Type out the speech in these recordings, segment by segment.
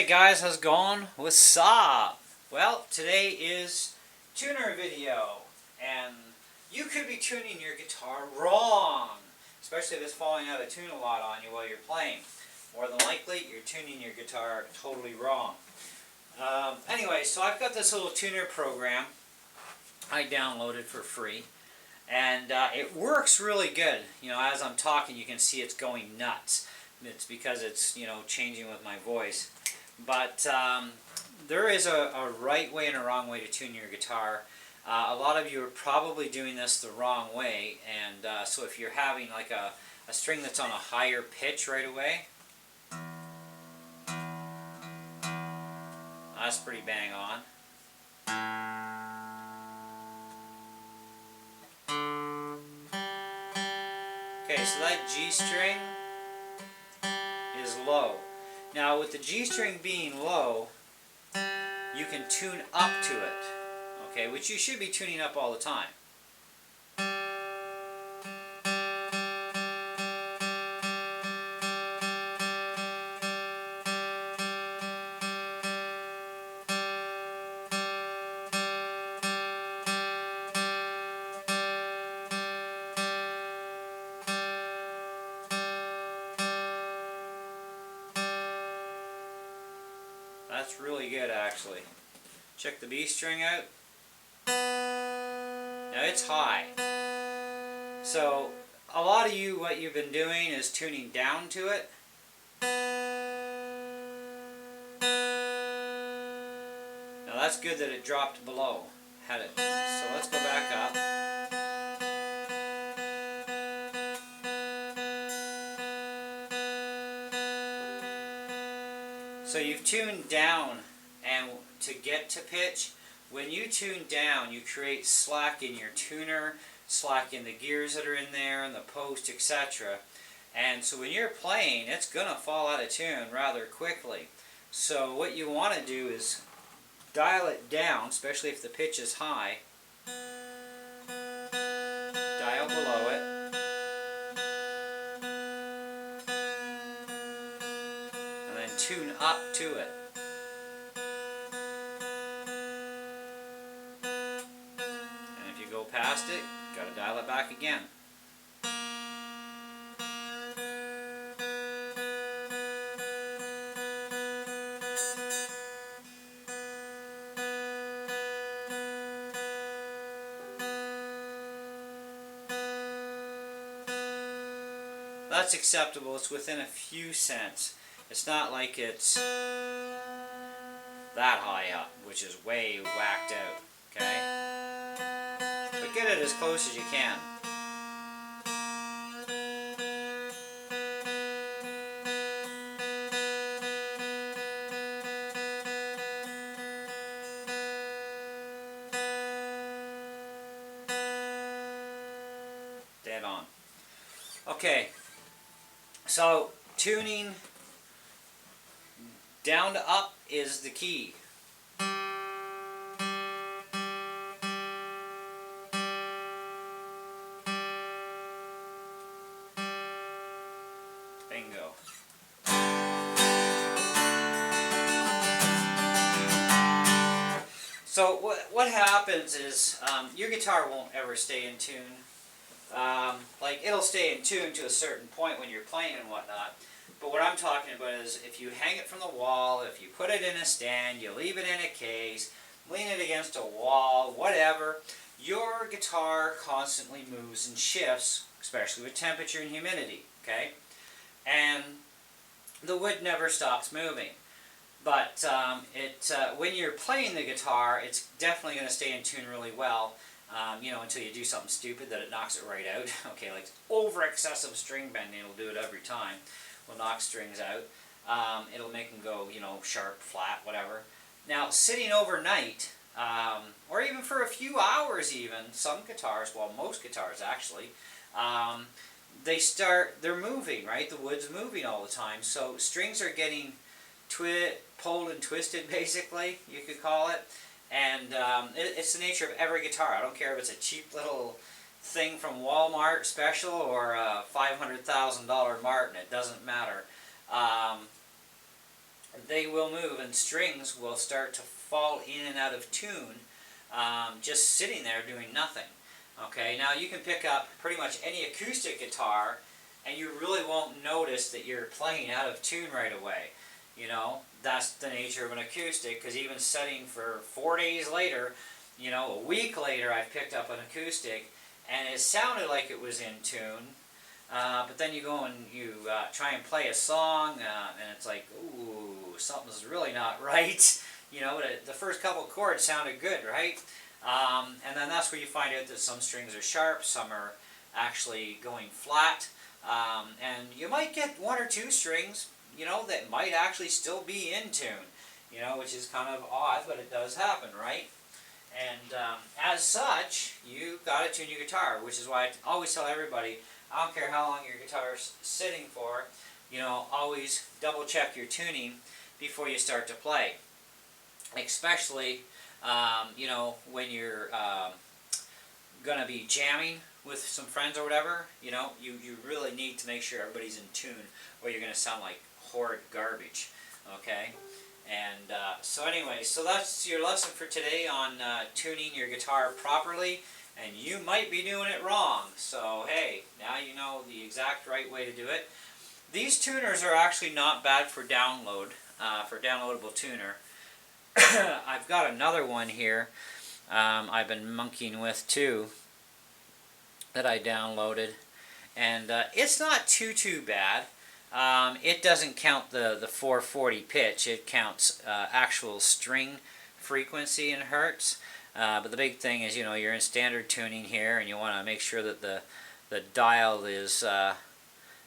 Hey guys, how's it going? What's up? Well, today is tuner video, and you could be tuning your guitar wrong, especially if it's falling out of tune a lot on you while you're playing. More than likely, you're tuning your guitar totally wrong. Anyway, so I've got this little tuner program I downloaded for free, and it works really good. You know, as I'm talking, you can see it's going nuts. It's because it's, changing with my voice. But there is a right way and a wrong way to tune your guitar. A lot of you are probably doing this the wrong way, and so if you're having like a string that's on a higher pitch right away, that's pretty bang on. Okay, so that G string is low. Now with the G string being low, you can tune up to it, okay, which you should be tuning up all the time. That's really good, actually. Check the B string out. Now it's high. So a lot of you, what you've been doing is tuning down to it. Now that's good that it dropped below. Had it. So let's go back up. So you've tuned down, and to get to pitch, when you tune down, you create slack in your tuner, slack in the gears that are in there, and the post, etc. And so when you're playing, it's going to fall out of tune rather quickly. So what you want to do is dial it down, especially if the pitch is high. Dial below it. And then tune up to it. And if you go past it, got to dial it back again. That's acceptable. It's within a few cents. It's not like it's that high up, which is way whacked out, okay? But get it as close as you can. Dead on. Okay. So, tuning down to up is the key. Bingo. So what happens is your guitar won't ever stay in tune. Like, it'll stay in tune to a certain point when you're playing and whatnot, but what I'm talking about is if you hang it from the wall, if you put it in a stand, you leave it in a case, lean it against a wall, whatever, your guitar constantly moves and shifts, especially with temperature and humidity, okay? And the wood never stops moving. But when you're playing the guitar, it's definitely going to stay in tune really well. Until you do something stupid that it knocks it right out. Okay, like over excessive string bending, it'll do it every time. Will knock strings out. It'll make them go, sharp, flat, whatever. Now, sitting overnight, or even for a few hours even, some guitars, well, most guitars actually, they're moving, right? The wood's moving all the time, so strings are getting pulled and twisted, basically, you could call it. And it's the nature of every guitar. I don't care if it's a cheap little thing from Walmart special or a $500,000 Martin. It doesn't matter. they will move and strings will start to fall in and out of tune, just sitting there doing nothing. Okay, now you can pick up pretty much any acoustic guitar and you really won't notice that you're playing out of tune right away. You know, that's the nature of an acoustic, because even setting for 4 days later, you know, a week later, I've picked up an acoustic and it sounded like it was in tune. But then you go and you try and play a song, and it's like, ooh, something's really not right. You know, the first couple chords sounded good, right? And then that's where you find out that some strings are sharp, some are actually going flat, and you might get 1 or 2 strings, you know, that might actually still be in tune, you know, which is kind of odd, but it does happen, right? And as such, you got to tune your guitar, which is why I always tell everybody, I don't care how long your guitar's sitting for, you know, always double check your tuning before you start to play. Especially, you know, when you're going to be jamming with some friends or whatever, you know, you really need to make sure everybody's in tune or you're going to sound like horrid garbage, okay? And so anyway, so that's your lesson for today on tuning your guitar properly. And you might be doing it wrong, so hey, now you know the exact right way to do it. These tuners are actually not bad for download, for downloadable tuner. I've got another one here I've been monkeying with too that I downloaded, and it's not too bad. It doesn't count the 440 pitch, it counts actual string frequency in hertz. But the big thing is, you know, you're in standard tuning here, and you want to make sure that the dial is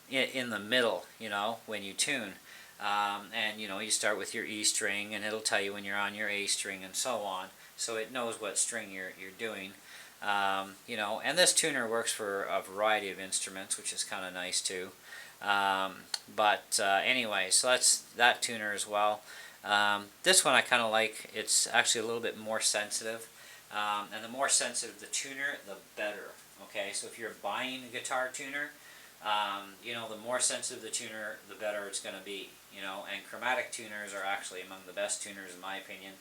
in the middle, you know, when you tune. And, you know, you start with your E string, and it'll tell you when you're on your A string and so on, so it knows what string you're doing. You know, and this tuner works for a variety of instruments, which is kind of nice too. Anyway, so that's that tuner as well. This one I kind of like. It's actually a little bit more sensitive, and the more sensitive the tuner, the better. Okay, so if you're buying a guitar tuner, you know, the more sensitive the tuner, the better it's going to be. You know, and chromatic tuners are actually among the best tuners in my opinion.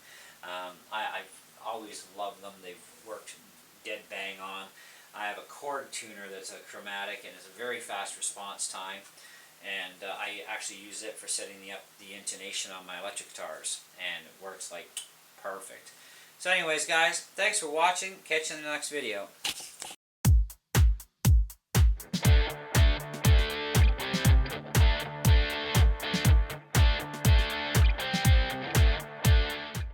I've always loved them. They've worked dead bang on. I have a chord tuner that's a chromatic and it's a very fast response time, and I actually use it for setting the intonation on my electric guitars, and it works like perfect. So anyways guys, thanks for watching. Catch you in the next video.